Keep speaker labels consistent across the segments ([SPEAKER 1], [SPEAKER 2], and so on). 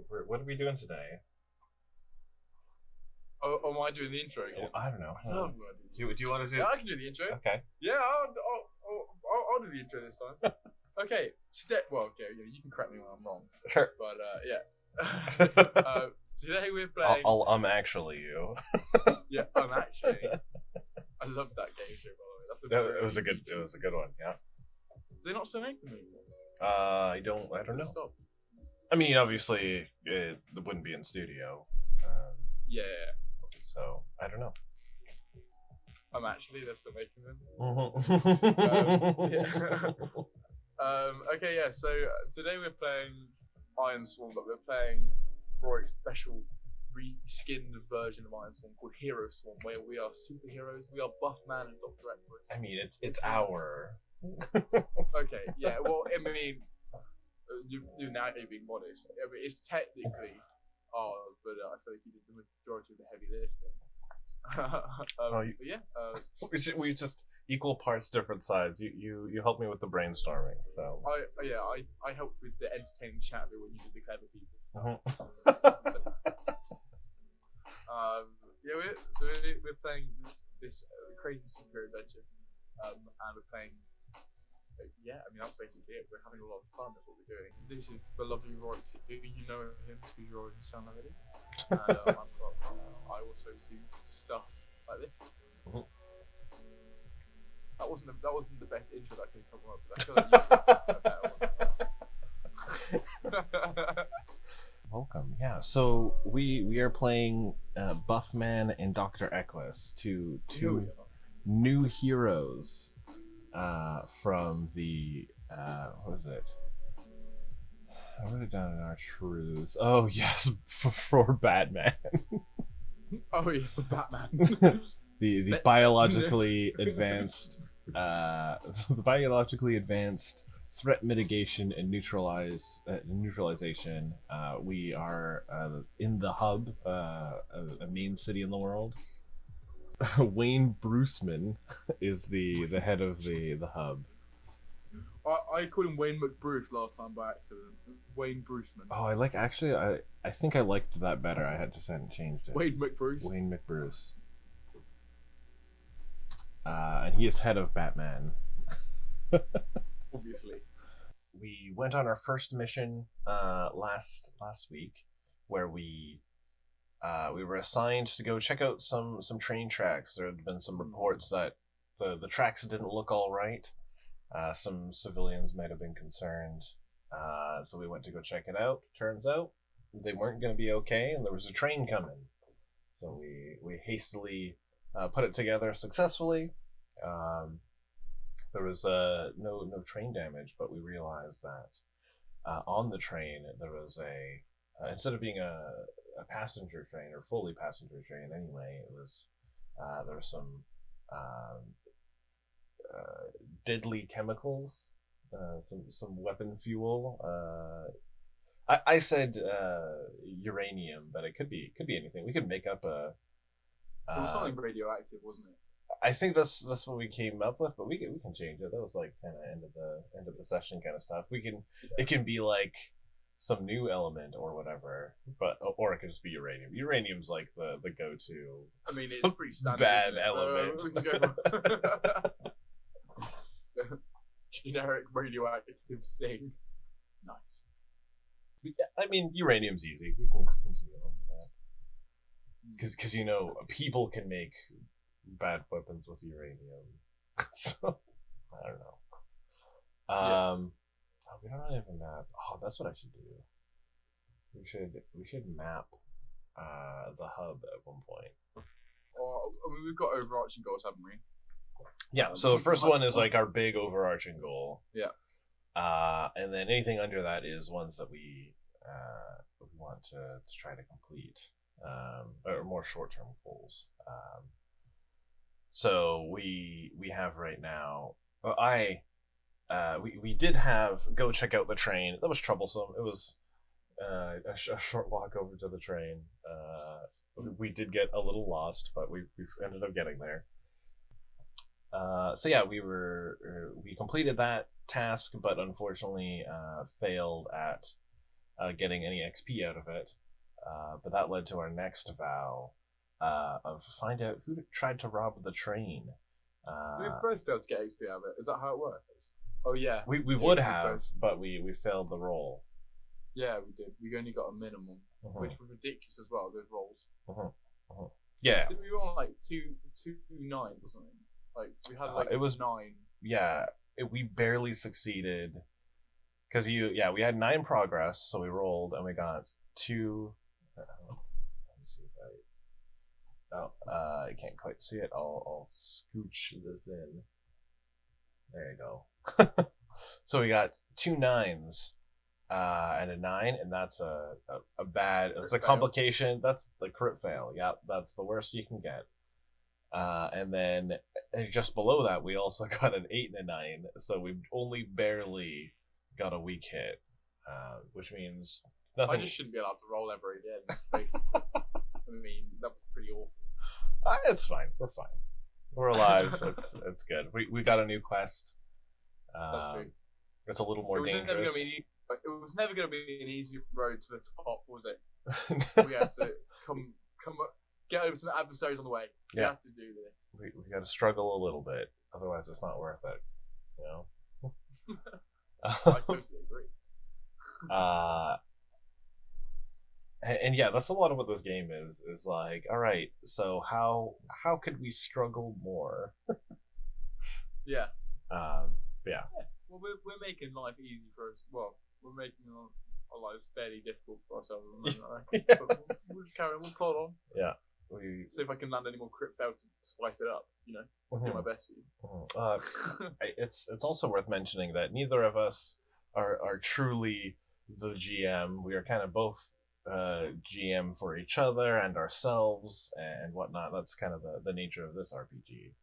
[SPEAKER 1] what are we doing today?
[SPEAKER 2] Oh, am I doing the intro again?
[SPEAKER 1] I don't know. Do you want to do?
[SPEAKER 2] Yeah, I can do the intro.
[SPEAKER 1] Okay.
[SPEAKER 2] Yeah, I'll do the intro this time. Okay, today. Well, okay, you can correct me when I'm wrong.
[SPEAKER 1] Sure.
[SPEAKER 2] But today we're playing.
[SPEAKER 1] I'm actually you.
[SPEAKER 2] Yeah, I'm actually. I love that game show, by the way.
[SPEAKER 1] It was a good one. Yeah.
[SPEAKER 2] Do they not still make them anymore?
[SPEAKER 1] I don't know.
[SPEAKER 2] Stop.
[SPEAKER 1] I mean, obviously, it wouldn't be in studio.
[SPEAKER 2] Yeah.
[SPEAKER 1] So I don't know.
[SPEAKER 2] I'm actually. They're still making them. Okay, yeah. So today we're playing Ironsworn, but we're playing Rhorik special reskinned version of Ironsworn called HeroSworn, where we are superheroes. We are Buffman and Dr. Equus.
[SPEAKER 1] I mean, it's our.
[SPEAKER 2] Okay, yeah. Well, I mean, you now you're being modest. I mean, it's technically ours, but I feel like you did the majority of the heavy lifting.
[SPEAKER 1] We just equal parts, different sides. You helped me with the brainstorming, so.
[SPEAKER 2] I helped with the entertaining chat bit when you did the clever people. We're playing this crazy superhero adventure, and we're playing. Yeah, I mean that's basically it. We're having a lot of fun. That's what we're doing. This is the lovely Rhorik2. You know him because you're already sound already. And I also do stuff like this.
[SPEAKER 1] Mm-hmm.
[SPEAKER 2] That wasn't the best intro that I could come up with. I feel like you a better one.
[SPEAKER 1] Welcome. Yeah. So we are playing Buffman and Dr. Equus, two new heroes from the what is it? I wrote it down in our truths. Oh yes, for Batman.
[SPEAKER 2] Oh yeah, for Batman.
[SPEAKER 1] the biologically advanced threat mitigation and neutralization. We are in the hub, a main city in the world. Wayne Bruceman is the head of the hub.
[SPEAKER 2] I called him Wayne McBruce last time by accident. Wayne Bruceman.
[SPEAKER 1] Oh, I think I liked that better. I hadn't changed it.
[SPEAKER 2] Wayne McBruce.
[SPEAKER 1] Wayne McBruce. And he is head of Batman.
[SPEAKER 2] Obviously.
[SPEAKER 1] We went on our first mission last week, where we were assigned to go check out some train tracks. There had been some reports that the tracks didn't look all right. Some civilians might have been concerned, so we went to go check it out. Turns out they weren't going to be okay, and there was a train coming. So we hastily put it together successfully. There was no train damage, but we realized that on the train there was instead of being a passenger train, or fully passenger train anyway, it was there were some deadly chemicals, some weapon fuel. I said uranium, but it could be anything. We could make up a.
[SPEAKER 2] It was something radioactive, wasn't it?
[SPEAKER 1] I think that's what we came up with, but we can change it. That was like kind of end of the session kind of stuff. It can be like some new element or whatever, or it could just be uranium. Uranium's like the go-to.
[SPEAKER 2] I mean, it's pretty standard.
[SPEAKER 1] Bad element.
[SPEAKER 2] Generic radioactive thing. Nice.
[SPEAKER 1] I mean, uranium's easy. We can continue on with that. Because people can make bad weapons with uranium. So I don't know. We don't really have a map. Oh, that's what I should do. We should map the hub at one point.
[SPEAKER 2] I mean, we've got overarching goals, haven't we?
[SPEAKER 1] Yeah. So the first one is like our big overarching goal.
[SPEAKER 2] Yeah.
[SPEAKER 1] And then anything under that is ones that we want to try to complete, or more short-term goals. So we have right now. We did have go check out the train. That was troublesome. It was a short walk over to the train. We did get a little lost, but we ended up getting there. So yeah, we completed that task, but unfortunately failed at getting any XP out of it. But that led to our next vow of find out who tried to rob the train.
[SPEAKER 2] We both failed to get XP out of it. Is that how it works? Oh yeah.
[SPEAKER 1] We would have, but we failed the roll.
[SPEAKER 2] Yeah, we did. We only got a minimum, which was ridiculous as well. Those rolls.
[SPEAKER 1] Yeah.
[SPEAKER 2] Did we roll like two nines or something? Like we had like
[SPEAKER 1] it was
[SPEAKER 2] 9.
[SPEAKER 1] Yeah, we barely succeeded because we had 9 progress, so we rolled and we got 2. Let me see if I can't quite see it. I'll scooch this in. There you go. So we got 2 9s and a 9, and that's a bad. It's a complication. That's the crit fail. Yeah, that's the worst you can get. And then just below that, we also got an 8 and a 9, so we only barely got a weak hit, which means nothing.
[SPEAKER 2] I just shouldn't be allowed to roll ever again. Basically. I mean, that was pretty awful.
[SPEAKER 1] It's fine. We're fine. We're alive. It's good. We got a new quest.
[SPEAKER 2] That's true.
[SPEAKER 1] It's a little more dangerous.
[SPEAKER 2] It was never going to be an easy road to the top, was it? We had to come up, get over some adversaries on the way. We had to do this.
[SPEAKER 1] We got to struggle a little bit, otherwise it's not worth it. You know.
[SPEAKER 2] I totally agree.
[SPEAKER 1] And yeah, that's a lot of what this game is like. All right, so how could we struggle more?
[SPEAKER 2] Yeah.
[SPEAKER 1] Yeah.
[SPEAKER 2] Well, we're making life easy for us. Well, we're making our lives fairly difficult for ourselves.
[SPEAKER 1] Yeah.
[SPEAKER 2] But we'll just carry on. We'll plod on.
[SPEAKER 1] Yeah.
[SPEAKER 2] See if I can land any more crit fails to spice it up. You know, do my best for you.
[SPEAKER 1] It's also worth mentioning that neither of us are truly the GM. We are kind of both GM for each other and ourselves and whatnot. That's kind of the nature of this RPG.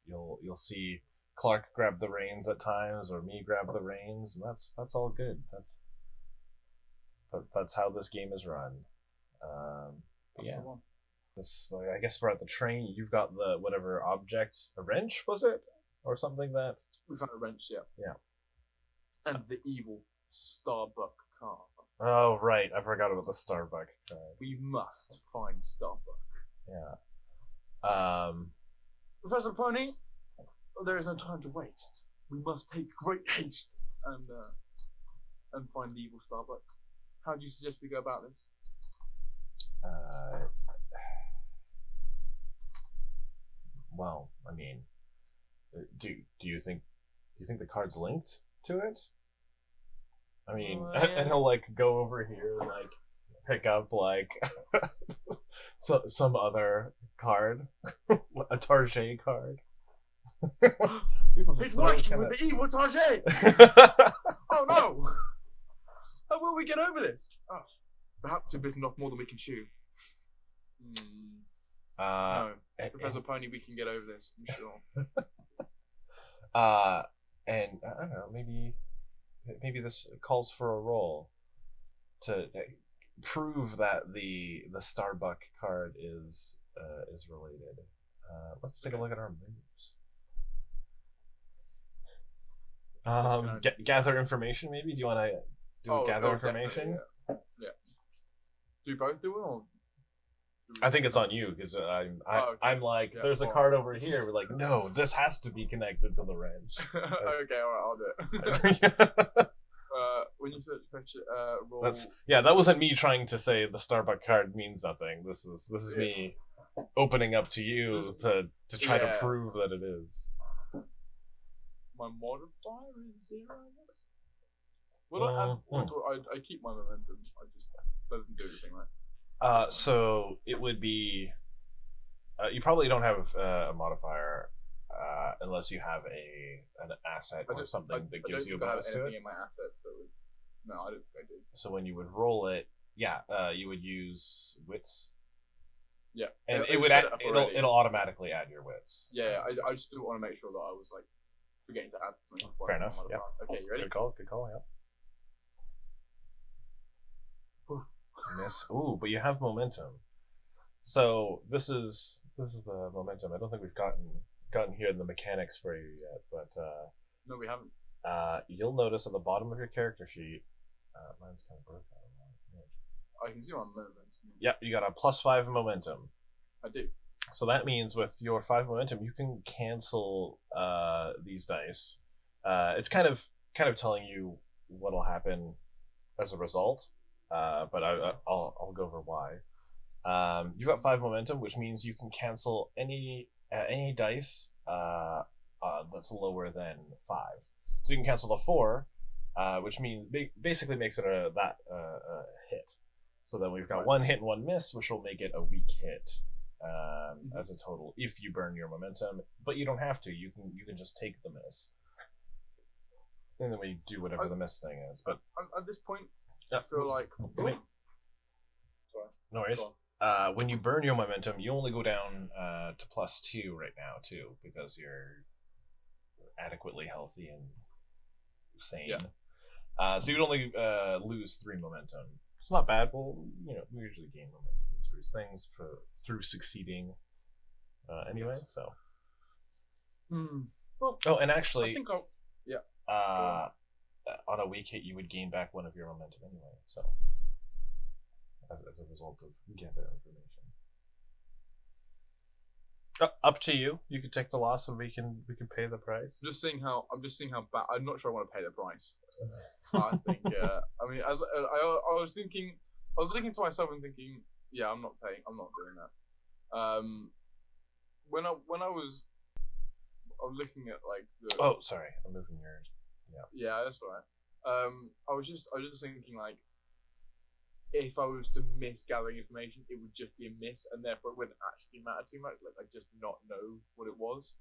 [SPEAKER 1] You'll see Clark grab the reins at times, or me grab the reins, and that's all good. That's how this game is run. Yeah. I guess we're at the train. You've got the whatever object, a wrench, was it, or something that
[SPEAKER 2] we found a wrench. Yeah.
[SPEAKER 1] Yeah.
[SPEAKER 2] And the evil Starbuck card.
[SPEAKER 1] Oh right, I forgot about the Starbuck card.
[SPEAKER 2] We must find Starbuck.
[SPEAKER 1] Yeah.
[SPEAKER 2] Professor Pony, there is no time to waste. We must take great haste and find the evil Starbuck. How do you suggest we go about this?
[SPEAKER 1] Well, I mean, do you think the card's linked to it? I mean, and he'll like go over here and like pick up like some other card, a Target card.
[SPEAKER 2] He's working with the evil Target. Oh no! How will we get over this? Oh, perhaps we've bitten off more than we can chew. No, Professor Pony, we can get over this, I'm sure.
[SPEAKER 1] And I don't know, maybe this calls for a roll to prove that the Starbuck card is related. Let's take a look at our moves. Gather information, maybe. Do you want to do gather information?
[SPEAKER 2] Yeah. Do both do it, or?
[SPEAKER 1] I think it's on you because I'm like, there's a card over here. We're like, no, this has to be connected to the wrench.
[SPEAKER 2] Okay, alright, I'll do it. When you search roll.
[SPEAKER 1] That wasn't me trying to say the Starbuck card means nothing. This is me opening up to you to try to prove that it is.
[SPEAKER 2] My modifier is 0, I guess. Well, I keep my momentum. I just doesn't do anything, right?
[SPEAKER 1] So it would be. You probably don't have a modifier unless you have an asset or something that gives you a bonus to it.
[SPEAKER 2] In my assets, so no, I don't. I do.
[SPEAKER 1] So when you would roll it, you would use wits.
[SPEAKER 2] Yeah,
[SPEAKER 1] and it'll automatically add your wits.
[SPEAKER 2] Yeah, I just didn't want to make sure that I was like forgetting to add something.
[SPEAKER 1] Fair enough. Yeah.
[SPEAKER 2] Okay, you ready?
[SPEAKER 1] Good call. Yeah. Miss. Ooh, but you have momentum. So this is the momentum. I don't think we've gotten here in the mechanics for you yet, but
[SPEAKER 2] no, we haven't.
[SPEAKER 1] You'll notice at the bottom of your character sheet, mine's kind of broken.
[SPEAKER 2] I can see my momentum.
[SPEAKER 1] Yep, you got a +5 momentum.
[SPEAKER 2] I do.
[SPEAKER 1] So that means with your 5 momentum, you can cancel these dice. It's kind of telling you what'll happen as a result, but I'll go over why. You've got 5 momentum, which means you can cancel any dice that's lower than 5. So you can cancel the 4, which means basically makes it a hit. So then we've got 1 hit and 1 miss, which will make it a weak hit as a total if you burn your momentum. But you don't have to. You can just take the miss, and then we do whatever the miss thing is. But
[SPEAKER 2] at this point, I feel like.
[SPEAKER 1] Sorry. No worries. When you burn your momentum, you only go down to +2 right now too, because you're adequately healthy and sane. Yeah. So you'd only lose 3 momentum. It's not bad. Well, we usually gain momentum through things through succeeding. Anyway, so.
[SPEAKER 2] Well.
[SPEAKER 1] Oh, and actually,
[SPEAKER 2] I think I'll. Yeah.
[SPEAKER 1] On a weak hit, you would gain back 1 of your momentum anyway. So. As a result of gather information. Up to you. You can take the loss, and we can pay the price.
[SPEAKER 2] I'm just seeing how bad. I'm not sure I want to pay the price. I think. I mean, as I was thinking to myself and thinking, yeah, I'm not doing that. When I was looking at like the.
[SPEAKER 1] Oh, sorry, I'm moving yours. Yeah.
[SPEAKER 2] Yeah, that's all right. I was just thinking like. If I was to miss gathering information, it would just be a miss, and therefore it wouldn't actually matter too much. Like I just not know what it was,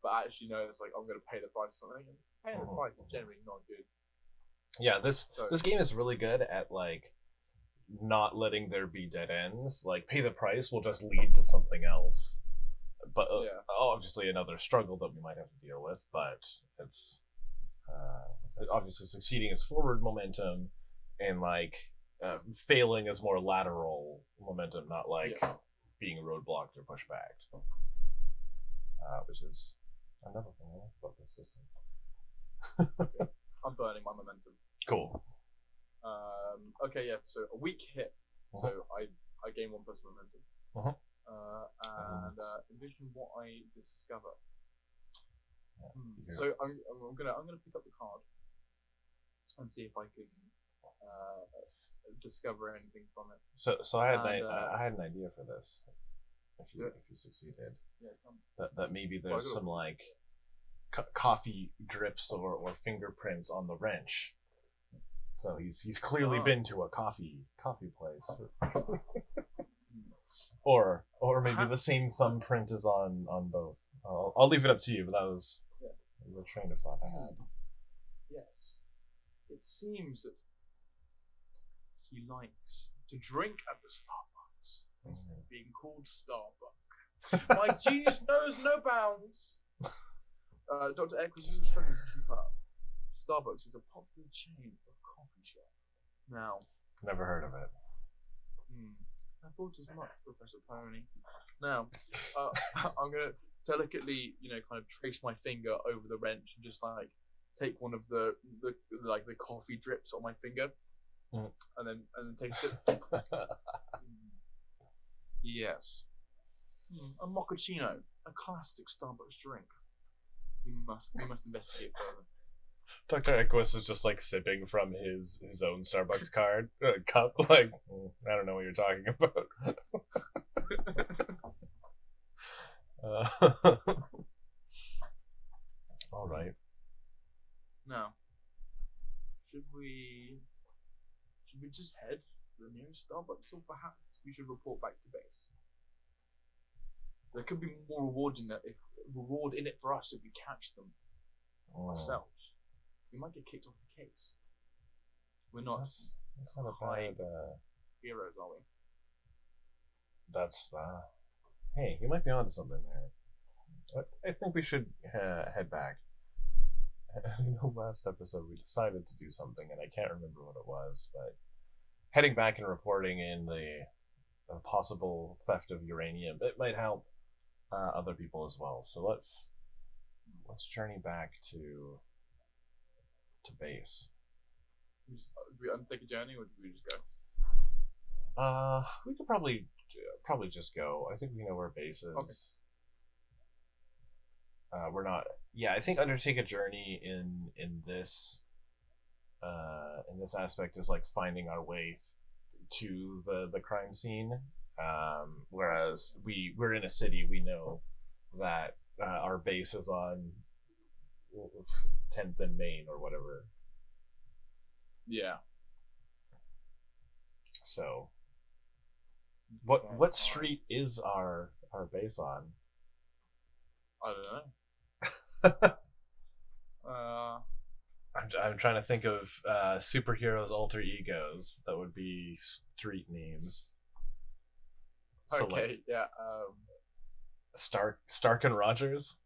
[SPEAKER 2] but I actually know it's like I'm going to pay the price or something. And paying the price is generally not good. Yeah,
[SPEAKER 1] this game is really good at like not letting there be dead ends. Like pay the price will just lead to something else, but obviously another struggle that we might have to deal with. But it's obviously succeeding is forward momentum, and like. Failing is more lateral momentum, not like being roadblocked or pushed back. Which is another thing I like about this system.
[SPEAKER 2] Okay. I'm burning my momentum.
[SPEAKER 1] Cool.
[SPEAKER 2] Okay, yeah. So a weak hit. So I gain 1 plus momentum. And envision what I discover. So I'm gonna pick up the card and see if I can. Discover anything from it.
[SPEAKER 1] So I had an idea for this. If you succeeded, that maybe there's some like coffee drips or fingerprints on the wrench. So he's clearly been to a coffee place. or maybe the same thumbprint is on both. I'll leave it up to you. But that was the train of thought I had.
[SPEAKER 2] Yes, it seems that. He likes to drink at the Starbucks instead of being called Starbucks. My genius knows no bounds. Dr. Egg was struggling to keep up. Starbucks is a popular chain of coffee shop. Now,
[SPEAKER 1] never heard of it.
[SPEAKER 2] I thought as much, Professor Pony. Now, I'm gonna delicately, kind of trace my finger over the wrench and just like take one of the coffee drips on my finger. And then taste it. Yes. A mochaccino, a classic Starbucks drink. We must investigate further.
[SPEAKER 1] Dr. Equus is just like sipping from his own Starbucks cup. Like, I don't know what you're talking about. All right.
[SPEAKER 2] Now, should we just head to the nearest Starbucks, or perhaps we should report back to base? There could be more reward in it for us if we catch them ourselves. We might get kicked off the case. We're not.
[SPEAKER 1] That's not a bad
[SPEAKER 2] heroes, are we?
[SPEAKER 1] That's hey, you might be onto something there. I think we should head back. In the last episode, we decided to do something, and I can't remember what it was, but heading back and reporting in the possible theft of uranium, it might help other people as well. So let's journey back to base.
[SPEAKER 2] Do we undertake a journey, or do we just go?
[SPEAKER 1] We could probably just go. I think we know where base is.
[SPEAKER 2] Okay.
[SPEAKER 1] We're not. Yeah, I think undertake a journey in this aspect is like finding our way to the crime scene. Whereas we're in a city, we know that our base is on 10th and Main or whatever.
[SPEAKER 2] Yeah.
[SPEAKER 1] So, what street is our base on?
[SPEAKER 2] I don't know.
[SPEAKER 1] I'm trying to think of superheroes' alter egos that would be street names. So
[SPEAKER 2] okay,
[SPEAKER 1] like,
[SPEAKER 2] yeah.
[SPEAKER 1] Stark and Rogers.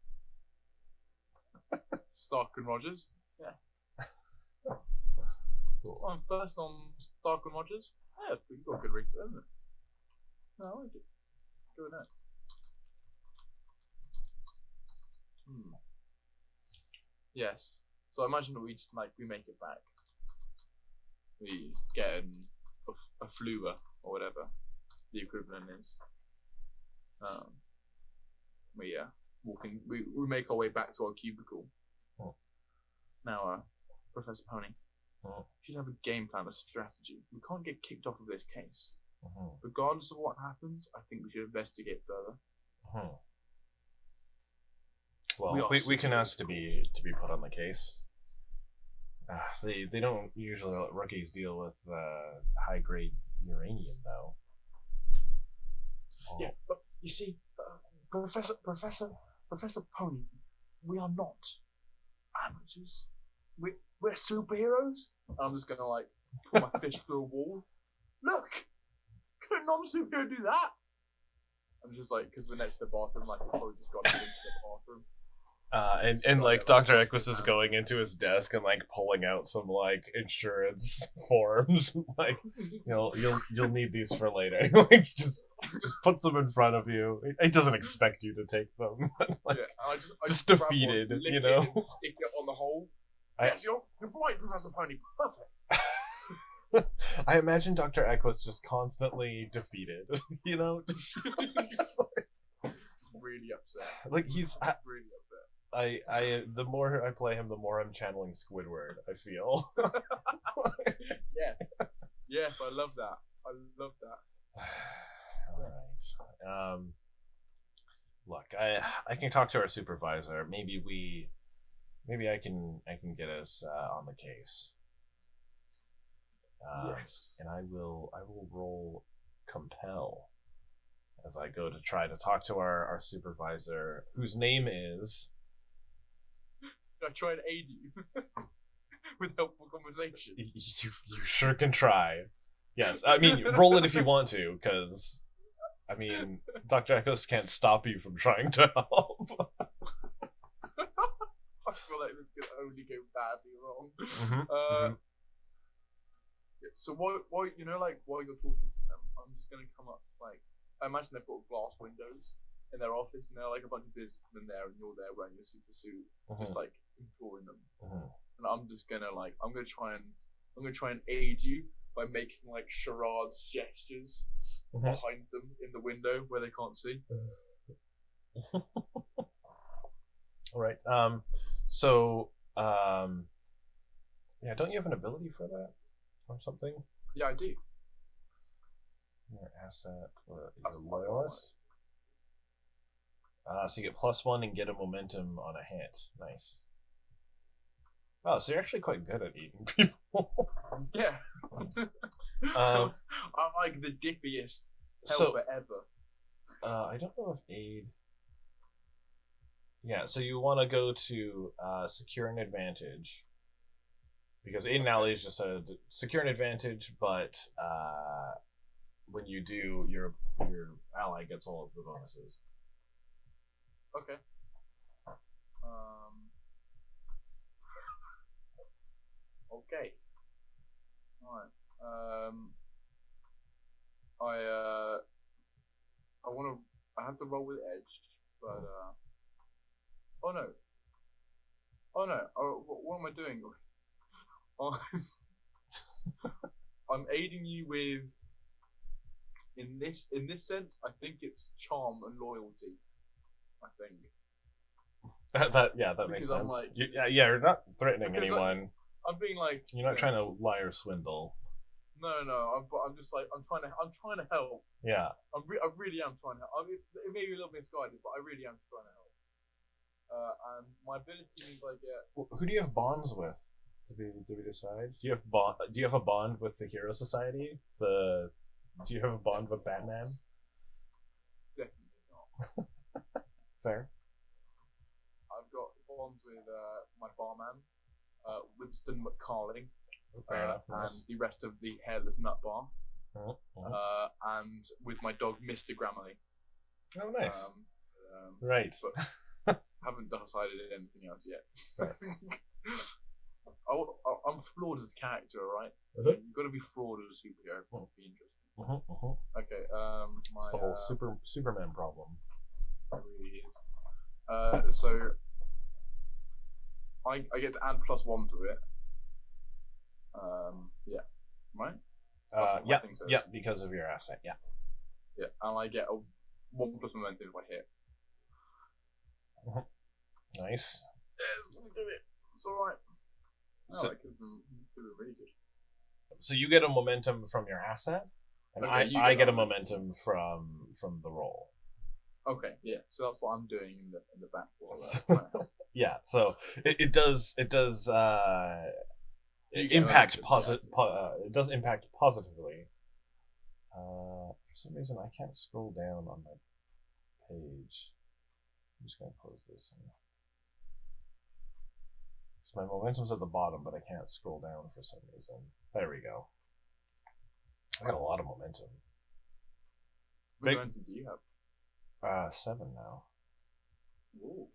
[SPEAKER 2] Stark and Rogers. Yeah.
[SPEAKER 1] Cool.
[SPEAKER 2] So I'm first on Stark and Rogers. Yeah, we've got a good ring to it, isn't it? No, I like it. Go with that. Yes. So I imagine that we just we make it back. We get a fluer or whatever the equivalent is. We make our way back to our cubicle.
[SPEAKER 1] Oh.
[SPEAKER 2] Now, Professor Pony, we should have a game plan, a strategy. We can't get kicked off of this case. Regardless of what happens, I think we should investigate further.
[SPEAKER 1] Well, we can ask to be put on the case. They don't usually let rookies deal with high grade uranium, though.
[SPEAKER 2] Yeah, but you see, Professor Pony, we are not amateurs. We're superheroes. I'm just gonna put my fist through a wall. Look, could a non-superhero do that? I'm just because we're next to the bathroom, we probably just got into the bathroom.
[SPEAKER 1] And Dr. Equus is going into his desk and pulling out some insurance forms. You'll need these for later. Just puts them in front of you. He doesn't expect you to take them.
[SPEAKER 2] I just
[SPEAKER 1] defeated,
[SPEAKER 2] one,
[SPEAKER 1] you know.
[SPEAKER 2] And stick it on the hole. Yes, you're right, Professor Pony. Perfect.
[SPEAKER 1] I imagine Dr. Equus just constantly defeated.
[SPEAKER 2] Really upset.
[SPEAKER 1] He's
[SPEAKER 2] really upset.
[SPEAKER 1] I the more I play him, the more I'm channeling Squidward, I feel.
[SPEAKER 2] Yes, I love that.
[SPEAKER 1] All right. Look, I can talk to our supervisor. Maybe I can get us on the case.
[SPEAKER 2] Yes.
[SPEAKER 1] And I will roll compel as I go to try to talk to our supervisor, whose name is.
[SPEAKER 2] I try and aid you with helpful conversation.
[SPEAKER 1] You sure can try. Yes, I mean, roll it if you want to, because Dr. Echoes can't stop you from trying to help.
[SPEAKER 2] I feel like this could only go badly wrong. So while you're talking to them, I'm just gonna come up I imagine they've got glass windows in their office, and there are a bunch of businessmen there, and you're there wearing your super suit, just imploring them. And I'm just gonna I'm gonna try and aid you by making charades gestures behind them in the window where they can't see.
[SPEAKER 1] All right. So yeah, don't you have an ability for that or something?
[SPEAKER 2] Yeah, I do.
[SPEAKER 1] Your asset or your loyalist. So you get +1 and get a momentum on a hit. Nice. Oh, so you're actually quite good at eating people.
[SPEAKER 2] Yeah. I'm the dippiest helper ever.
[SPEAKER 1] I don't know if aid. Yeah, so you want to go to secure an advantage. Because aid and ally is just a secure an advantage, but when you do, your ally gets all of the bonuses.
[SPEAKER 2] Okay. Okay. Alright. I have to roll with edge, but oh no. What am I doing? I'm aiding you with In this sense, I think it's charm and loyalty. I think.
[SPEAKER 1] that
[SPEAKER 2] Because
[SPEAKER 1] makes
[SPEAKER 2] I'm
[SPEAKER 1] sense.
[SPEAKER 2] like-
[SPEAKER 1] You're not threatening
[SPEAKER 2] Because
[SPEAKER 1] anyone.
[SPEAKER 2] I'm being like.
[SPEAKER 1] You're not trying to lie or swindle.
[SPEAKER 2] No. I'm just like I'm trying to help.
[SPEAKER 1] Yeah.
[SPEAKER 2] I really am trying to help. I mean, it may be a little misguided, but I really am trying to help. And my ability means I get.
[SPEAKER 1] Who do you have bonds with? Do we decide? Do you have a bond with the Hero Society? Do you have a bond with Batman?
[SPEAKER 2] Definitely not.
[SPEAKER 1] Fair.
[SPEAKER 2] I've got bonds with my barman, Winston McCarling,
[SPEAKER 1] Fair enough.
[SPEAKER 2] and
[SPEAKER 1] Nice.
[SPEAKER 2] the rest of the Hairless Nut Bar,
[SPEAKER 1] Oh,
[SPEAKER 2] and with my dog Mr. Grammarly.
[SPEAKER 1] nice.
[SPEAKER 2] Right.
[SPEAKER 1] Right.
[SPEAKER 2] But haven't decided anything else yet.
[SPEAKER 1] Fair.
[SPEAKER 2] I'm flawed as a character, right?
[SPEAKER 1] Mhm.
[SPEAKER 2] You've got to be flawed as a superhero for it to be interesting. Okay.
[SPEAKER 1] It's the whole Superman problem.
[SPEAKER 2] It really is. So I get to add +1 to it. Yeah. Right? That's what my thing says.
[SPEAKER 1] Yeah, because of your asset, yeah.
[SPEAKER 2] Yeah, and I get a 1+ momentum if I hit.
[SPEAKER 1] Nice.
[SPEAKER 2] Yes, we did it. It's alright.
[SPEAKER 1] So-
[SPEAKER 2] It could have been really good.
[SPEAKER 1] So you get a momentum from your asset, and
[SPEAKER 2] Okay, you
[SPEAKER 1] I
[SPEAKER 2] get
[SPEAKER 1] get a
[SPEAKER 2] a-
[SPEAKER 1] momentum from the roll.
[SPEAKER 2] Okay, yeah. So that's what I'm doing in the back wall.
[SPEAKER 1] Yeah, so it does
[SPEAKER 2] You get
[SPEAKER 1] impact
[SPEAKER 2] momentum,
[SPEAKER 1] it does impact positively. For some reason I can't scroll down on my page. I'm just gonna close this. So my momentum's at the bottom, but I can't scroll down for some reason. There we go. I got a lot of momentum.
[SPEAKER 2] What momentum do you have?
[SPEAKER 1] 7 now.
[SPEAKER 2] Ooh.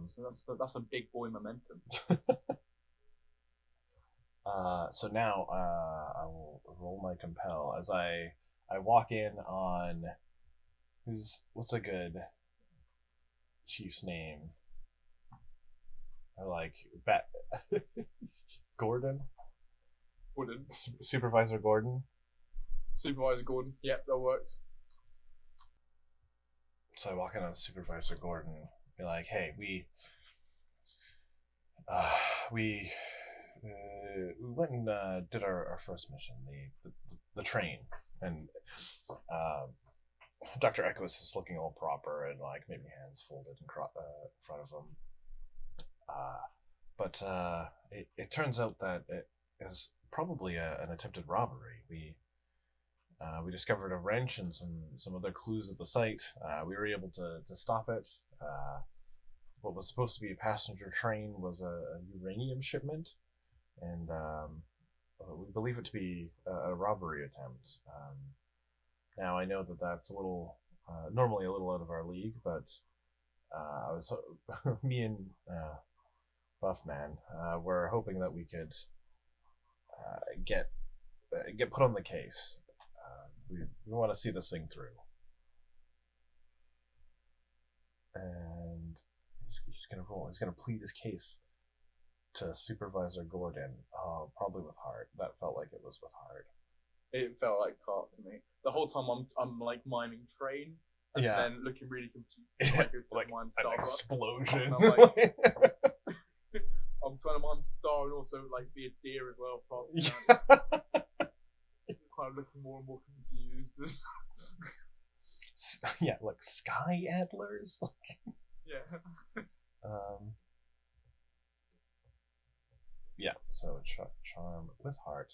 [SPEAKER 1] So
[SPEAKER 2] So that's a big boy momentum.
[SPEAKER 1] So now I will roll my compel as I walk in on what's a good chief's name? I like Gordon.
[SPEAKER 2] Wooden.
[SPEAKER 1] Supervisor Gordon.
[SPEAKER 2] Supervisor Gordon. Yep, that works.
[SPEAKER 1] So I walk in on Supervisor Gordon, be like, "Hey, we went and did our first mission, the train, and Dr. Echoes is looking all proper and like maybe hands folded in front of him. But it turns out that it was probably an attempted robbery. We discovered a wrench and some other clues at the site. We were able to stop it. What was supposed to be a passenger train was a uranium shipment, and we believe it to be a robbery attempt. Now I know that that's normally a little out of our league, but I was me and Buffman were hoping that we could get put on the case. We want to see this thing through, and he's gonna roll. He's gonna plead his case to Supervisor Gordon. Oh, probably with heart. That felt like it was with heart.
[SPEAKER 2] It felt like heart to me. The whole time I'm like miming train, and then looking really confused. I go to
[SPEAKER 1] like
[SPEAKER 2] mime
[SPEAKER 1] an
[SPEAKER 2] Starbucks.
[SPEAKER 1] explosion.
[SPEAKER 2] And I'm like, I'm trying to mime Star and also like be a deer as well. Kind of looking more and more confused.
[SPEAKER 1] Yeah, like sky antlers.
[SPEAKER 2] Yeah.
[SPEAKER 1] Yeah. So charm with heart.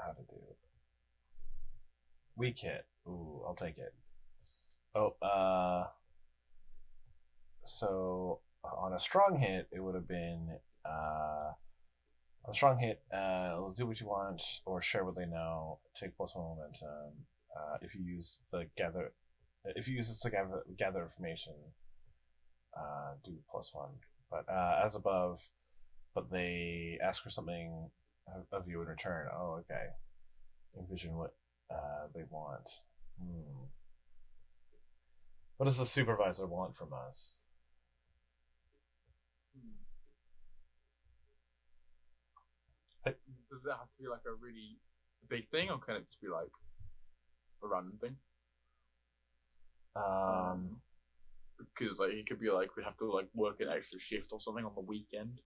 [SPEAKER 1] How to do it? Weak hit. Ooh, I'll take it. Oh, so on a strong hit, it would have been on a strong hit. Do what you want or share what they know. Take +1 momentum. If you use this to gather information, do +1. But as above, but they ask for something of you in return. Oh, okay. Envision what they want. What does the supervisor want from us?
[SPEAKER 2] The does it have to be like a really big thing, or can it just be like a random thing? Because like it could be like we have to like work an extra shift or something on the weekend.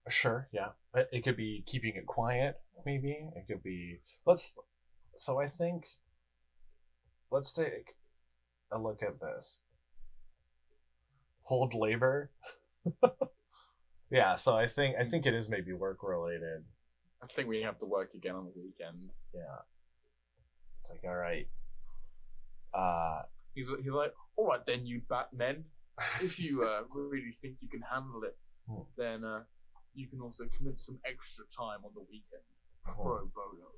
[SPEAKER 1] Sure, yeah. It could be keeping it quiet, maybe. It could be so I think let's take a look at this. Hold labor. Yeah, so I think it is maybe work related.
[SPEAKER 2] I think we have to work again on the weekend.
[SPEAKER 1] Yeah. It's like, all right.
[SPEAKER 2] He's like, all right then, you Batmen. If you really think you can handle it, then you can also commit some extra time on the weekend, pro bono.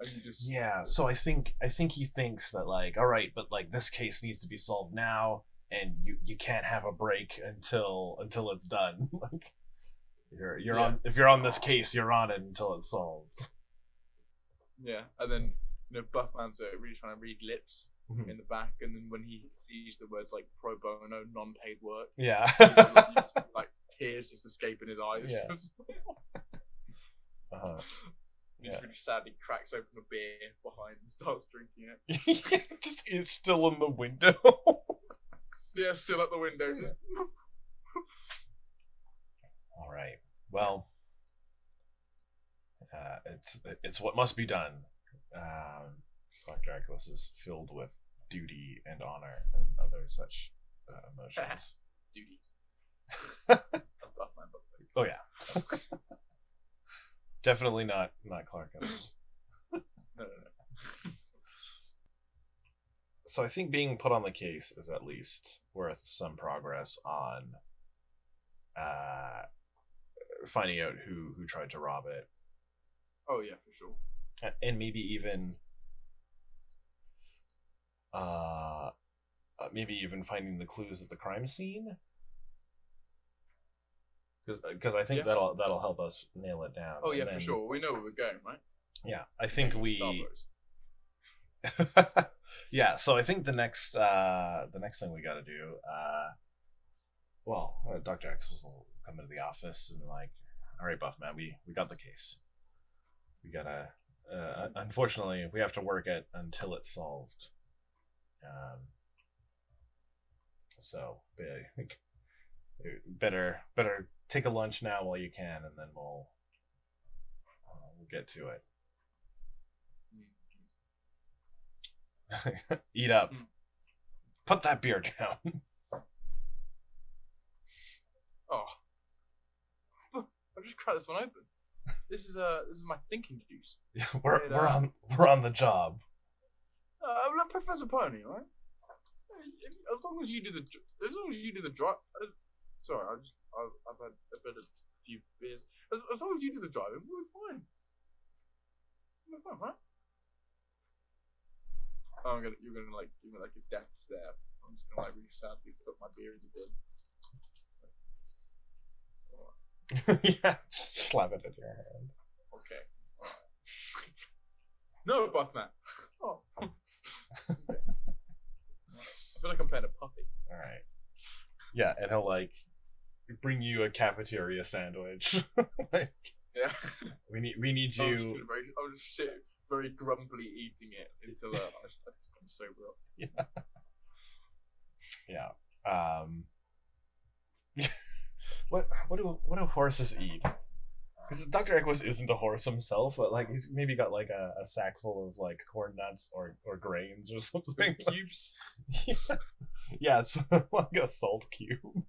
[SPEAKER 2] And you just
[SPEAKER 1] So I think he thinks that like, all right, but like this case needs to be solved now, and you can't have a break until it's done. Like you're on, if you're on this case, you're on it until it's solved.
[SPEAKER 2] Yeah, and then Buffman's really trying to read lips in the back, and then when he sees the words like pro bono, non-paid work, like tears just escape in his eyes.
[SPEAKER 1] Yeah.
[SPEAKER 2] He just really sadly cracks open a beer behind and starts drinking it.
[SPEAKER 1] Just it's still in the window.
[SPEAKER 2] Yeah, still at the window.
[SPEAKER 1] All right. Well, it's what must be done. Dr. is filled with duty and honor and other such emotions.
[SPEAKER 2] Duty.
[SPEAKER 1] Oh yeah. Definitely not Clark.
[SPEAKER 2] No.
[SPEAKER 1] So I think being put on the case is at least worth some progress on finding out who tried to rob it.
[SPEAKER 2] Oh yeah, for sure.
[SPEAKER 1] And maybe even finding the clues at the crime scene. Because I think that'll help us nail it down.
[SPEAKER 2] Oh yeah, for sure. We know where we're going, right?
[SPEAKER 1] Yeah, I think yeah, so I think the next thing we got to do, Dr. X will come into the office and like, all right, Buffman, we got the case. We gotta, unfortunately, we have to work it until it's solved. So better take a lunch now while you can, and then we'll get to it. Eat up. Put that beer down.
[SPEAKER 2] Oh, I'll just crack this one open. This is my thinking juice.
[SPEAKER 1] We're on the job.
[SPEAKER 2] I'm like Professor Pony, right? As long as you do the drive. Sorry, I've had a few beers. As long as you do the driving, we're fine. We're fine, right? Oh, you're gonna like give me like a death stare. I'm just gonna like really sadly put my beer in the bin.
[SPEAKER 1] Yeah, just slap it in your hand.
[SPEAKER 2] Okay. Alright. No, Buffman. Oh. Okay. I feel like I'm playing a puppy.
[SPEAKER 1] All right. Yeah, and he'll like bring you a cafeteria sandwich.
[SPEAKER 2] Yeah.
[SPEAKER 1] We need you.
[SPEAKER 2] I'll just sit very grumpily eating it until I just come sober up.
[SPEAKER 1] Yeah. What do horses eat? Because Dr. Equus isn't a horse himself, but like he's maybe got like a sack full of like corn nuts or grains or something.
[SPEAKER 2] Cubes.
[SPEAKER 1] Yeah, it's like a salt cube.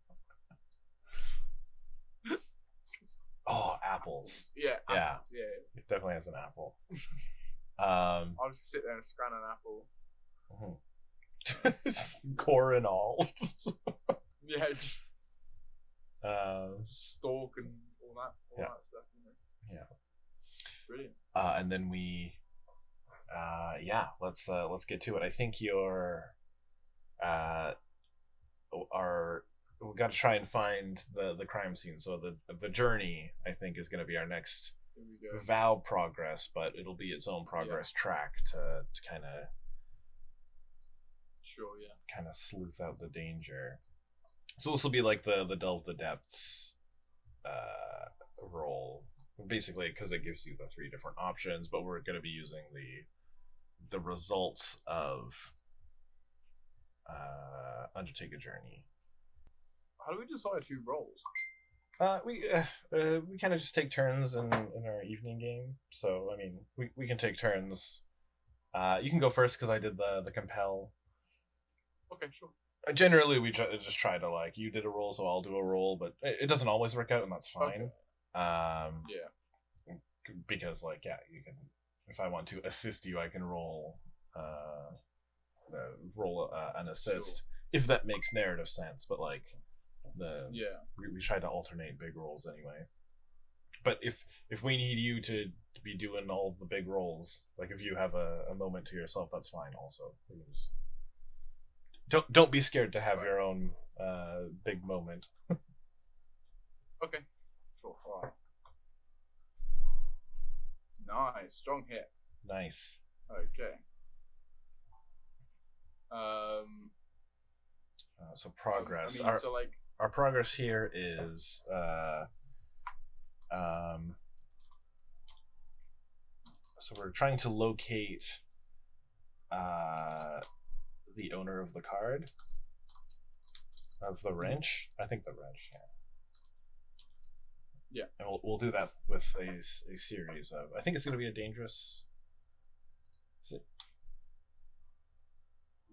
[SPEAKER 1] Oh, apples.
[SPEAKER 2] Yeah.
[SPEAKER 1] Yeah.
[SPEAKER 2] Yeah.
[SPEAKER 1] It definitely has an apple.
[SPEAKER 2] I'll just sit there and scran an apple.
[SPEAKER 1] Core and all.
[SPEAKER 2] Yeah. Just stalk and all that stuff. You know?
[SPEAKER 1] Yeah.
[SPEAKER 2] Brilliant.
[SPEAKER 1] And then let's get to it. I think we got to try and find the crime scene. So the journey, I think, is going to be our next vow progress, but it'll be its own progress track to kind of kind of sleuth out the danger. So this will be like the delve the depths role basically because it gives you the 3 different options, but we're going to be using the results of Undertake a Journey.
[SPEAKER 2] How do we decide who rolls?
[SPEAKER 1] We kind of just take turns in our evening game. So I mean, we can take turns. You can go first because I did the compel.
[SPEAKER 2] Okay, sure.
[SPEAKER 1] Generally, we just try to, like, you did a roll, so I'll do a roll, but it doesn't always work out, and that's fine. Okay.
[SPEAKER 2] Yeah.
[SPEAKER 1] Because, like, yeah, you can. If I want to assist you, I can roll an assist, sure, if that makes narrative sense. But like we try to alternate big rolls anyway. But if we need you to be doing all the big rolls, like if you have a moment to yourself, that's fine. Also, just don't be scared to have your own big moment.
[SPEAKER 2] Okay, sure. All right. Nice, strong hit.
[SPEAKER 1] Nice.
[SPEAKER 2] Okay.
[SPEAKER 1] So progress.
[SPEAKER 2] I mean,
[SPEAKER 1] our progress here is so we're trying to locate the owner of the card, of the wrench. I think the wrench.
[SPEAKER 2] Yeah.
[SPEAKER 1] And we'll do that with a series of. I think it's going to be a dangerous. Is it?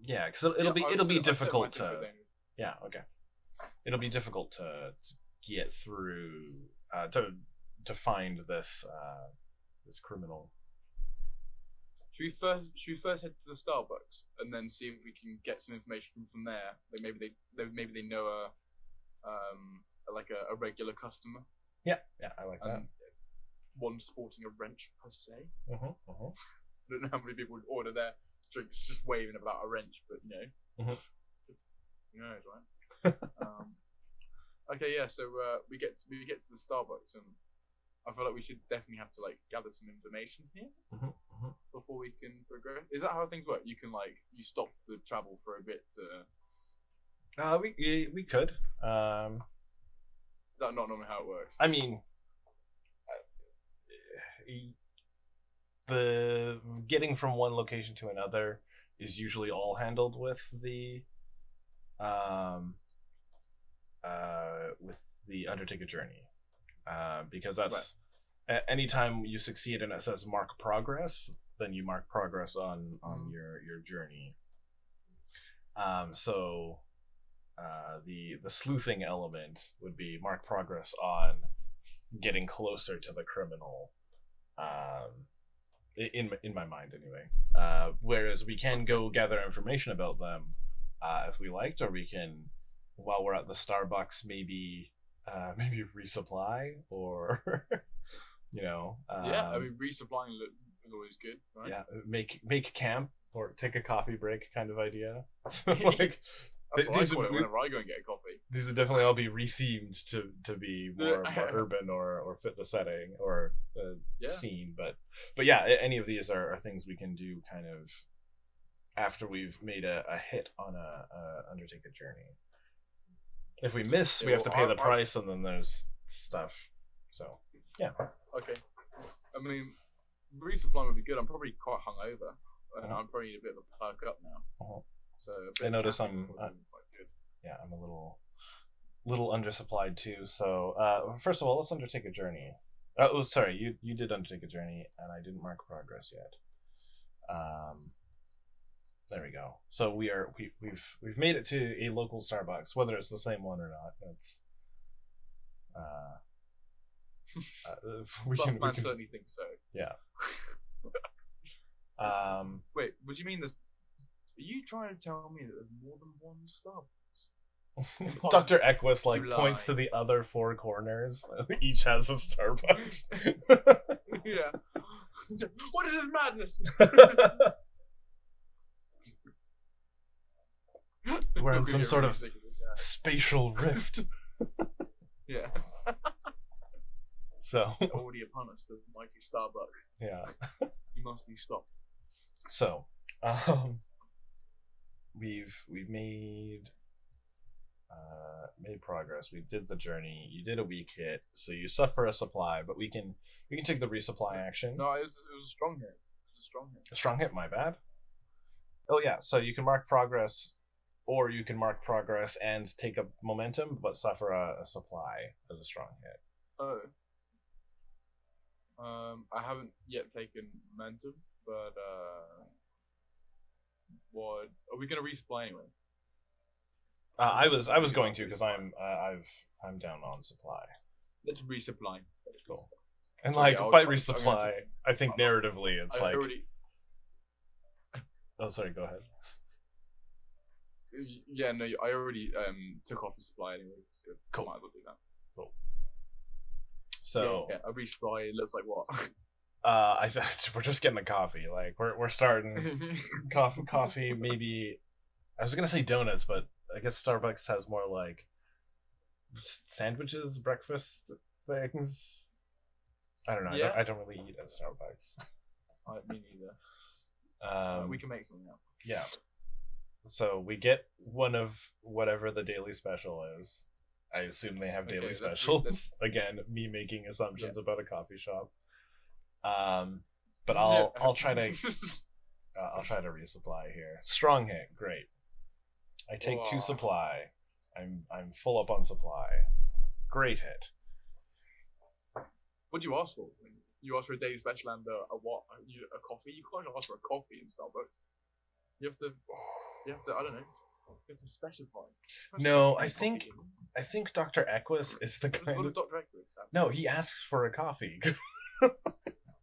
[SPEAKER 1] Yeah, because it'll be difficult to. Yeah. Okay. It'll be difficult to get through to find this criminal.
[SPEAKER 2] Should we first head to the Starbucks and then see if we can get some information from there? Like maybe they know a regular customer.
[SPEAKER 1] Yeah, I like that.
[SPEAKER 2] One sporting a wrench per se.
[SPEAKER 1] I
[SPEAKER 2] don't know how many people would order their drinks just waving about a wrench, but you know, right? Okay, yeah. So we get to the Starbucks, and I feel like we should definitely have to gather some information here before we can progress. Is that how things work? You can you stop the travel for a bit to.
[SPEAKER 1] We could.
[SPEAKER 2] Is that not normally how it works?
[SPEAKER 1] I mean, the getting from one location to another is usually all handled with the Undertake a Journey, because that's anytime you succeed and it says mark progress, then you mark progress on your journey. So the sleuthing element would be mark progress on getting closer to the criminal, in my mind anyway. Whereas we can go gather information about them if we liked, or we can, while we're at the Starbucks, maybe resupply, or
[SPEAKER 2] yeah, I mean, resupplying is always good, right?
[SPEAKER 1] Yeah, make camp or take a coffee break kind of idea.
[SPEAKER 2] That's what I call it whenever I go and get a coffee.
[SPEAKER 1] These would definitely all be rethemed to be more urban or fit the setting or scene. But yeah, any of these are things we can do kind of after we've made a hit on a Undertake a Journey. If we miss, we have to pay the price, and then there's stuff. So yeah. Okay.
[SPEAKER 2] I mean, resupply would be good. I'm probably quite hungover, and I'm probably need a bit of a perk up now. So
[SPEAKER 1] I notice I'm a little undersupplied too. So first of all, let's undertake a journey. Oh, sorry, you did undertake a journey, and I didn't mark progress yet. There we go. So we've made it to a local Starbucks, whether it's the same one or not. That's we can
[SPEAKER 2] certainly think so.
[SPEAKER 1] Yeah.
[SPEAKER 2] Wait, what do you mean? Are you trying to tell me that there's more than one Starbucks?
[SPEAKER 1] Dr. Equus points to the other 4 corners. Each has a Starbucks.
[SPEAKER 2] Yeah. What is this madness?
[SPEAKER 1] We're in some sort of spatial rift.
[SPEAKER 2] Yeah.
[SPEAKER 1] So
[SPEAKER 2] already upon us, the mighty Starbucks.
[SPEAKER 1] Yeah.
[SPEAKER 2] You must be stopped.
[SPEAKER 1] So, we've made made progress. We did the journey. You did a weak hit, so you suffer a supply, but we can take the resupply action.
[SPEAKER 2] No, it was a strong hit. It was a strong hit.
[SPEAKER 1] A strong hit, my bad. Oh yeah, so you can mark progress, or you can mark progress and take a momentum, but suffer a supply as a strong hit.
[SPEAKER 2] Oh. I haven't yet taken momentum, but what are we gonna resupply anyway?
[SPEAKER 1] I was going to because I'm down on supply.
[SPEAKER 2] Let's resupply.
[SPEAKER 1] Cool. And
[SPEAKER 2] So,
[SPEAKER 1] like
[SPEAKER 2] yeah,
[SPEAKER 1] by
[SPEAKER 2] I'm gonna
[SPEAKER 1] resupply,
[SPEAKER 2] take-
[SPEAKER 1] I think narratively it's
[SPEAKER 2] I
[SPEAKER 1] like.
[SPEAKER 2] already,
[SPEAKER 1] Oh, sorry. Go ahead.
[SPEAKER 2] yeah, no, I already took off the supply anyway. It's good.
[SPEAKER 1] Cool.
[SPEAKER 2] Might as well do that.
[SPEAKER 1] So
[SPEAKER 2] yeah, a resupply looks like what?
[SPEAKER 1] we're just getting a coffee. Like we're starting coffee. Maybe I was gonna say donuts, but I guess Starbucks has more like sandwiches, breakfast things. I don't know.
[SPEAKER 2] Yeah.
[SPEAKER 1] I don't really eat at Starbucks.
[SPEAKER 2] Me neither. We can make something up.
[SPEAKER 1] Yeah. So we get one of whatever the daily special is. I assume they have daily specials. Again, me making assumptions about a coffee shop. But I'll try to resupply here. Strong hit, great. I take 2 supply. I'm full up on supply. Great hit.
[SPEAKER 2] What do you ask for? You ask for a daily special and a what? A coffee? You can't ask for a coffee in Starbucks. You have to. I don't know. You have to specify.
[SPEAKER 1] No, I think Dr. Equus is the kind
[SPEAKER 2] What
[SPEAKER 1] of.
[SPEAKER 2] does Dr. Equus have?
[SPEAKER 1] No, he asks for a coffee.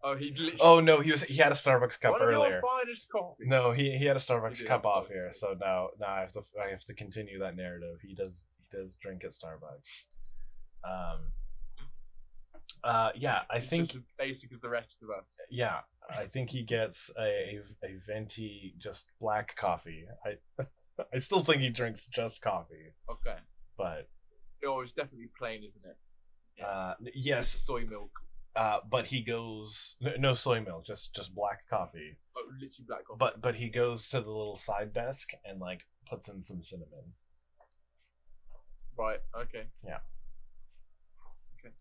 [SPEAKER 2] Oh, he literally.
[SPEAKER 1] Oh no, he had a Starbucks cup
[SPEAKER 2] One of
[SPEAKER 1] earlier.
[SPEAKER 2] your finest coffees.
[SPEAKER 1] No, he had a
[SPEAKER 2] He
[SPEAKER 1] Starbucks
[SPEAKER 2] did
[SPEAKER 1] cup
[SPEAKER 2] have
[SPEAKER 1] off
[SPEAKER 2] Starbucks.
[SPEAKER 1] here, so now I have to continue that narrative. He does drink at Starbucks. Yeah, I think
[SPEAKER 2] Just as basic as the rest of us.
[SPEAKER 1] yeah, I think he gets a venti just black coffee. I still think he drinks just coffee,
[SPEAKER 2] Okay.
[SPEAKER 1] but
[SPEAKER 2] Oh, it's definitely plain, isn't it? It's
[SPEAKER 1] yes,
[SPEAKER 2] soy milk.
[SPEAKER 1] but he goes no soy milk, just black coffee.
[SPEAKER 2] Oh, literally black coffee.
[SPEAKER 1] But he goes to the little side desk and like puts in some cinnamon.
[SPEAKER 2] Right. Okay.
[SPEAKER 1] Yeah.
[SPEAKER 2] Okay.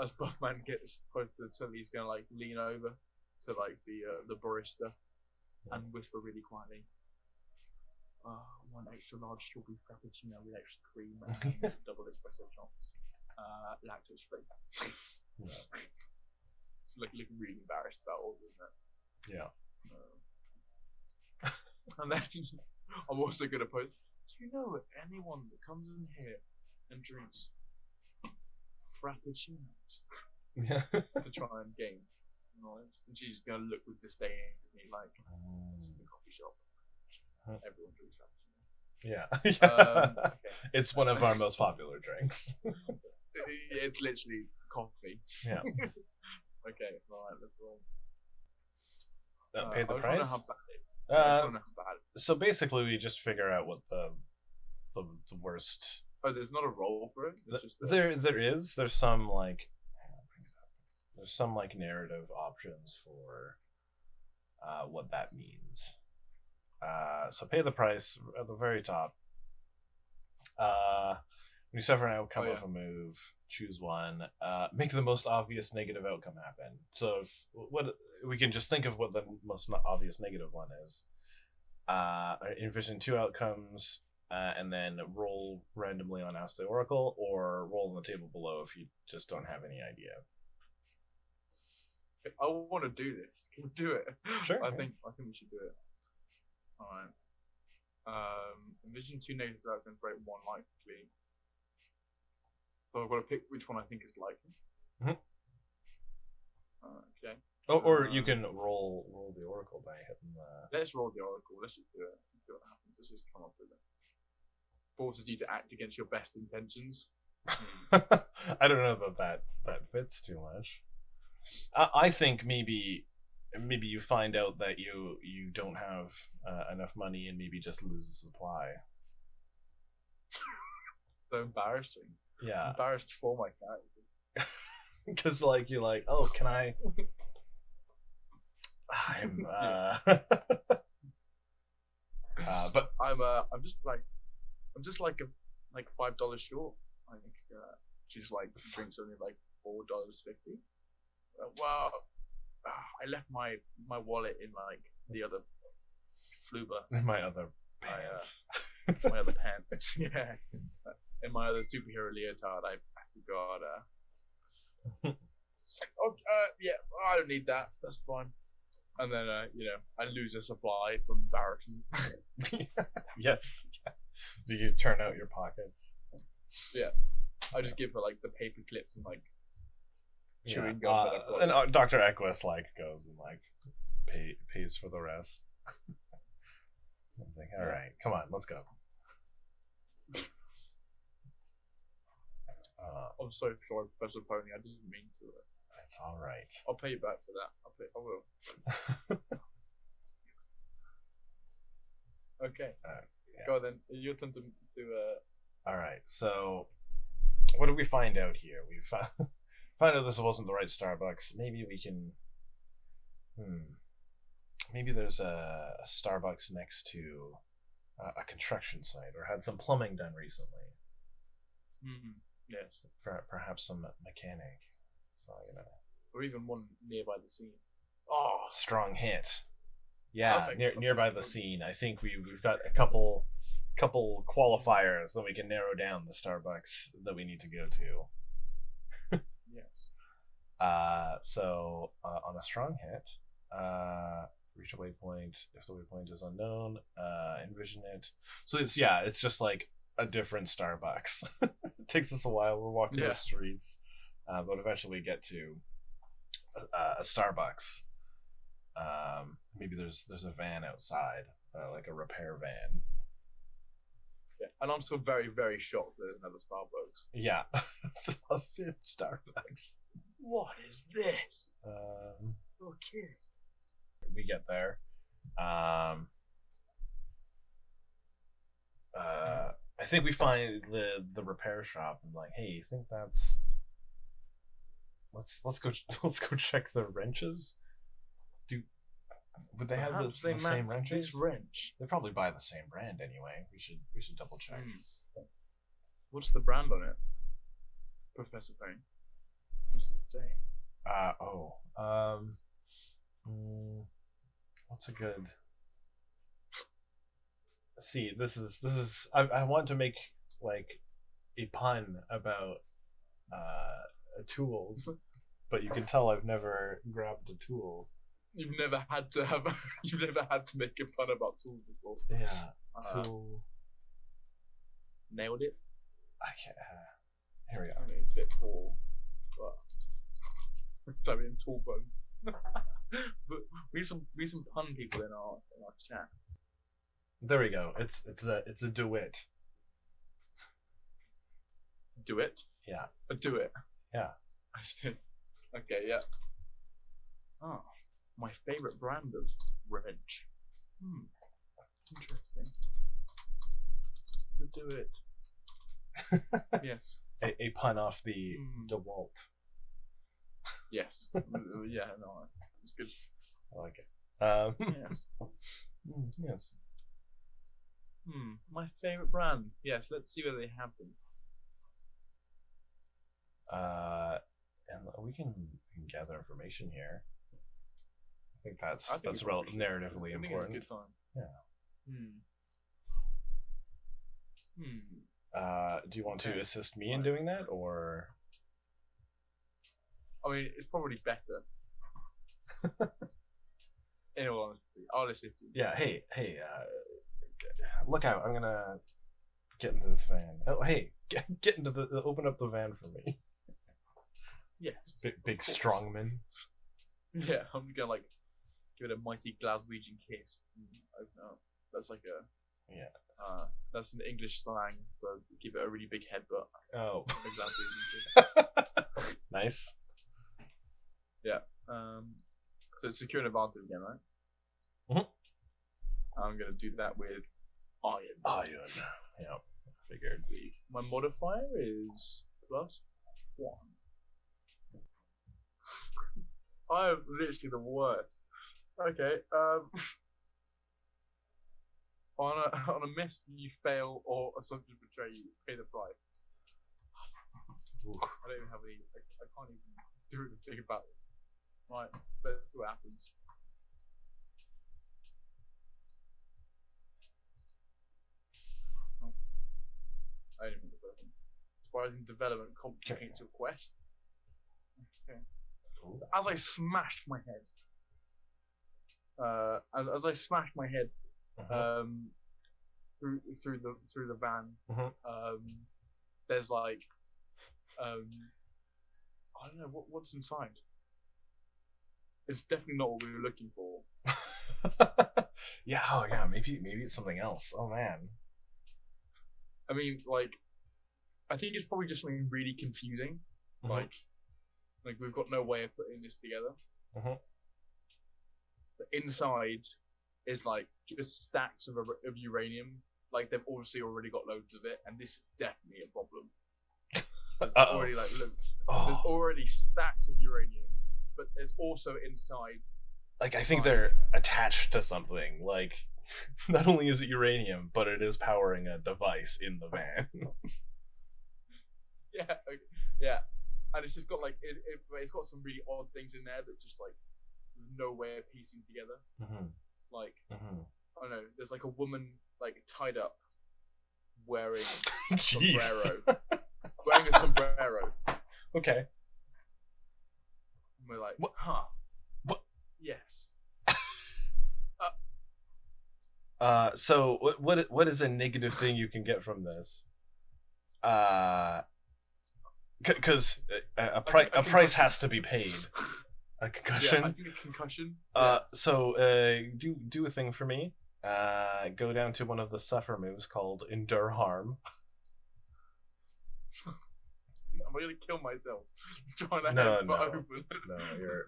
[SPEAKER 2] As Buffman gets close to the till, he's gonna like lean over to like the barista and whisper really quietly, "One extra large strawberry frappuccino with extra cream and double espresso shots, lactose free."
[SPEAKER 1] Yeah.
[SPEAKER 2] It's like looking really embarrassed about ordering that.
[SPEAKER 1] Yeah.
[SPEAKER 2] And then I'm also gonna post. Do you know anyone that comes in here and drinks frappuccinos
[SPEAKER 1] Yeah.
[SPEAKER 2] to try and gain knowledge? And she's gonna look with disdain at me like, "This is the coffee shop. Everyone drinks frappuccino."
[SPEAKER 1] Yeah.
[SPEAKER 2] Okay.
[SPEAKER 1] It's one of our most popular drinks.
[SPEAKER 2] It's literally coffee.
[SPEAKER 1] Yeah.
[SPEAKER 2] Okay, right, let's roll.
[SPEAKER 1] Pay the
[SPEAKER 2] I
[SPEAKER 1] price.
[SPEAKER 2] don't know how bad it is. I don't know how bad it is.
[SPEAKER 1] So basically, we just figure out what the worst.
[SPEAKER 2] Oh, there's not a roll for it. It's just
[SPEAKER 1] There's some like narrative options for what that means. So pay the price at the very top. When you suffer an outcome of a move, choose one. Make the most obvious negative outcome happen. So what we can just think of what the most obvious negative one is. Envision 2 outcomes, and then roll randomly on Ask the Oracle, or roll on the table below if you just don't have any idea.
[SPEAKER 2] I want to do this. Can we do it?
[SPEAKER 1] Sure.
[SPEAKER 2] I think we should do it. All right. Envision 2 negative outcomes, rate 1 likely. So I've got to pick which one I think is likely.
[SPEAKER 1] Mhm.
[SPEAKER 2] Okay.
[SPEAKER 1] Oh, or you can roll the Oracle by hitting the.
[SPEAKER 2] Let's roll the Oracle. Let's just do it. Let's see what happens. Let's just come up with it. Forces you to act against your best intentions.
[SPEAKER 1] I don't know that fits too much. I think maybe you find out that you don't have enough money and maybe just lose the supply.
[SPEAKER 2] So embarrassing.
[SPEAKER 1] Yeah.
[SPEAKER 2] Embarrassed for my character.
[SPEAKER 1] Because like you're like, oh, can I?
[SPEAKER 2] But I'm just like, I'm just like $5 short. I think she's like drinks only like $4.50. Well, I left my wallet in like the other fluba.
[SPEAKER 1] In my other pants.
[SPEAKER 2] My other pants. Yeah. In my other superhero leotard, I forgot. Yeah, I don't need that. That's fine. And then, I lose a supply from Barrington.
[SPEAKER 1] Yes. Do you turn out your pockets?
[SPEAKER 2] Yeah. I just give her like the paper clips and like chewing gum that I've got.
[SPEAKER 1] And Dr. Equus goes and pays for the rest. I'm like, all right, come on, let's go.
[SPEAKER 2] I'm so sorry, Professor Pony. I didn't mean to.
[SPEAKER 1] It's all right.
[SPEAKER 2] I'll pay you back for that. I will. Okay.
[SPEAKER 1] Yeah.
[SPEAKER 2] Go on then. Your turn to.
[SPEAKER 1] All right. So, what did we find out here? We found out this wasn't the right Starbucks. Maybe we can. Maybe there's a Starbucks next to a construction site, or had some plumbing done recently.
[SPEAKER 2] Yes.
[SPEAKER 1] Perhaps some mechanic. So
[SPEAKER 2] or even one nearby the scene.
[SPEAKER 1] Oh, strong hit. Yeah,
[SPEAKER 2] Perfect.
[SPEAKER 1] nearby the scene. I think we've got a couple qualifiers that we can narrow down the Starbucks that we need to go to.
[SPEAKER 2] Yes.
[SPEAKER 1] So on a strong hit, reach a waypoint if the waypoint is unknown. Envision it. So it's just like a different Starbucks. It takes us a while. We're walking the streets, but eventually we get to a Starbucks. Maybe there's a van outside, like a repair van.
[SPEAKER 2] Yeah, and I'm still very, very shocked that there's another Starbucks.
[SPEAKER 1] Yeah, it's a fifth Starbucks.
[SPEAKER 2] What is this?
[SPEAKER 1] Okay. We get there. I think we find the repair shop and like, hey, you think that's? Let's go check the wrenches. Would they have the same wrenches?
[SPEAKER 2] This wrench.
[SPEAKER 1] They probably buy the same brand anyway. We should double check.
[SPEAKER 2] What's the brand on it, Professor Payne? What does it say?
[SPEAKER 1] What's a good? See, this is. I want to make like a pun about tools, but you can tell I've never grabbed a tool.
[SPEAKER 2] You've never had to make a pun about tools before.
[SPEAKER 1] Yeah, tool.
[SPEAKER 2] Nailed it.
[SPEAKER 1] I can't. Here we go.
[SPEAKER 2] I mean, it's a bit poor, but I mean, tall puns. But we need some pun people in our chat.
[SPEAKER 1] There we go. It's a duet.
[SPEAKER 2] Do it.
[SPEAKER 1] Yeah.
[SPEAKER 2] A do it.
[SPEAKER 1] Yeah.
[SPEAKER 2] I see. Okay. Yeah. Oh, my favorite brand of wrench. Interesting. The do it. Yes.
[SPEAKER 1] A pun off the DeWalt.
[SPEAKER 2] Yes. Yeah. No. It's good.
[SPEAKER 1] I like it.
[SPEAKER 2] Yes.
[SPEAKER 1] Yes.
[SPEAKER 2] My favorite brand. Yes. Let's see whether they have them.
[SPEAKER 1] And we can gather information here. I think that's narratively important.
[SPEAKER 2] I think it's a good time.
[SPEAKER 1] Yeah. Do you want to assist me in doing that, or?
[SPEAKER 2] I mean, it's probably better. In all honesty, I'll assist you.
[SPEAKER 1] Yeah. Hey. Look out! I'm gonna get into this van. Oh, hey, get into open up the van for me.
[SPEAKER 2] Yes.
[SPEAKER 1] Big strongman.
[SPEAKER 2] Yeah, I'm gonna like give it a mighty Glaswegian kiss. Open up. That's like a that's an English slang for give it a really big headbutt.
[SPEAKER 1] Oh.
[SPEAKER 2] A Glaswegian kiss.
[SPEAKER 1] Nice.
[SPEAKER 2] Yeah. So it's secure and advantage again, right?
[SPEAKER 1] Mm-hmm.
[SPEAKER 2] I'm gonna do that with iron.
[SPEAKER 1] Yeah. Figured.
[SPEAKER 2] My modifier is +1. I'm literally the worst. Okay. On a miss, you fail, or assumptions betray you. Pay the price.
[SPEAKER 1] Oof.
[SPEAKER 2] I don't even have any. I can't even do anything about it. Right, let's see what happens. Oh. I didn't mean the person. Surprising development complicates your quest. Okay.
[SPEAKER 1] Cool.
[SPEAKER 2] As I smashed my head, as I smashed my head, through the van, there's like, I don't know what's inside. It's definitely not what we were looking for.
[SPEAKER 1] Yeah, oh yeah, maybe it's something else. Oh man.
[SPEAKER 2] I mean, like, I think it's probably just something really confusing. Like we've got no way of putting this together. The inside is like just stacks of uranium. Like they've obviously already got loads of it, and this is definitely a problem. There's already there's already stacks of uranium, but there's also inside.
[SPEAKER 1] Like I think they're attached to something. Like not only is it uranium, but it is powering a device in the van.
[SPEAKER 2] Yeah, and it's just got like it's got some really odd things in there that just like there's no way of piecing together. Like I don't know, there's like a woman like tied up wearing a sombrero. Wearing a sombrero.
[SPEAKER 1] Okay.
[SPEAKER 2] And we're like,
[SPEAKER 1] what?
[SPEAKER 2] Huh.
[SPEAKER 1] What?
[SPEAKER 2] Yes.
[SPEAKER 1] So what is a negative thing you can get from this? Because a price has to be paid. A concussion.
[SPEAKER 2] Yeah, I think a concussion.
[SPEAKER 1] So do a thing for me. Go down to one of the suffer moves called Endure Harm.
[SPEAKER 2] Am I gonna kill myself trying to
[SPEAKER 1] No.
[SPEAKER 2] open?
[SPEAKER 1] No, you're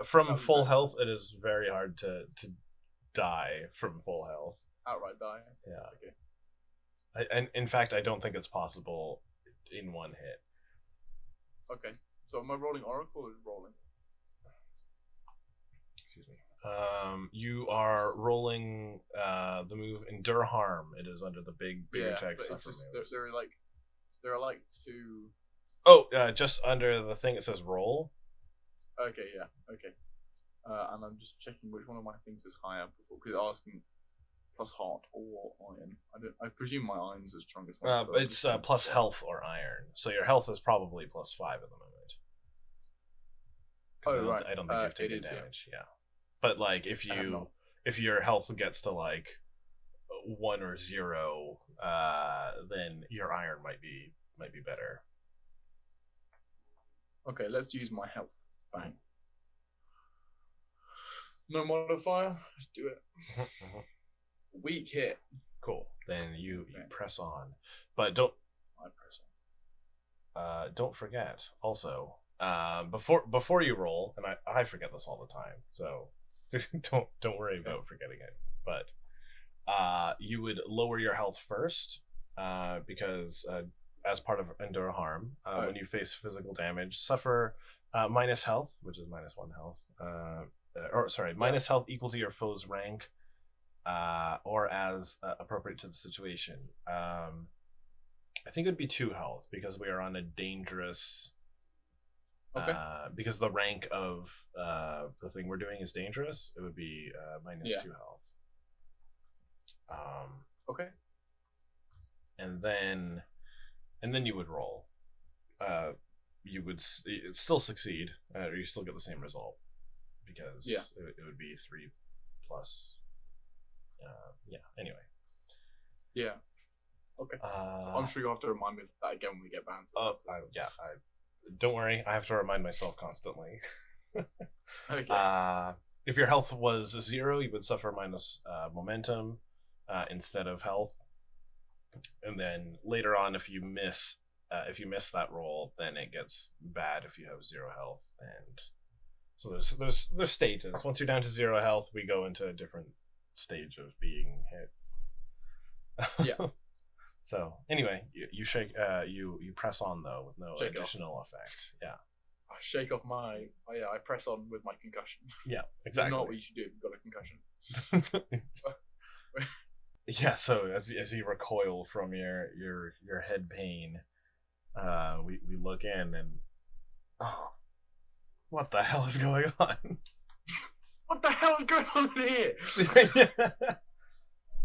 [SPEAKER 1] from full health. It is very hard to die from full health.
[SPEAKER 2] Outright die.
[SPEAKER 1] Yeah.
[SPEAKER 2] Okay.
[SPEAKER 1] And in fact, I don't think it's possible in one hit.
[SPEAKER 2] Okay. So am I rolling Oracle or rolling?
[SPEAKER 1] Excuse me. You are rolling the move Endure Harm. It is under the big attack suffer moves.
[SPEAKER 2] There are like two.
[SPEAKER 1] Oh, just under the thing it says roll.
[SPEAKER 2] Okay, yeah, okay. And I'm just checking which one of my things is higher because asking plus heart or iron. I presume my iron's as strong as one.
[SPEAKER 1] It's plus health or iron. So your health is probably plus 5 at the moment.
[SPEAKER 2] Oh, right.
[SPEAKER 1] I don't think you've taken damage. Yeah. But like if your health gets to like 1 or 0, then your iron might be better.
[SPEAKER 2] Okay, let's use my health. Bang. No modifier. Let's do it. Weak hit.
[SPEAKER 1] Cool. Then you press on, but don't.
[SPEAKER 2] I press on.
[SPEAKER 1] Don't forget also. Before you roll, and I forget this all the time, so don't worry about forgetting it. But you would lower your health first, because as part of Endure Harm, when you face physical damage, suffer minus health, which is minus 1 health, minus health equal to your foe's rank, or as appropriate to the situation. I think it would be 2 health because we are on a dangerous.
[SPEAKER 2] Okay.
[SPEAKER 1] Because the rank of the thing we're doing is dangerous, it would be minus 2 health.
[SPEAKER 2] Okay.
[SPEAKER 1] And then you would roll. You would still succeed, or you still get the same result because it would be 3 plus. Anyway.
[SPEAKER 2] Yeah. Okay. I'm sure you have to remind me of that again when we get back.
[SPEAKER 1] Don't worry, I have to remind myself constantly.
[SPEAKER 2] Okay.
[SPEAKER 1] If your health was 0, you would suffer minus momentum instead of health. And then later on, if you miss that roll, then it gets bad if you have 0 health. And so there's stages. Once you're down to 0 health, we go into a different stage of being hit.
[SPEAKER 2] Yeah.
[SPEAKER 1] So anyway, you shake, you press on though with no additional effect. Yeah.
[SPEAKER 2] I shake off my. I press on with my concussion.
[SPEAKER 1] Yeah, exactly.
[SPEAKER 2] It's not what you should do if you've got a concussion.
[SPEAKER 1] Yeah, so as you recoil from your head pain, we look in and oh, what the hell is going on?
[SPEAKER 2] What the hell is going on in here?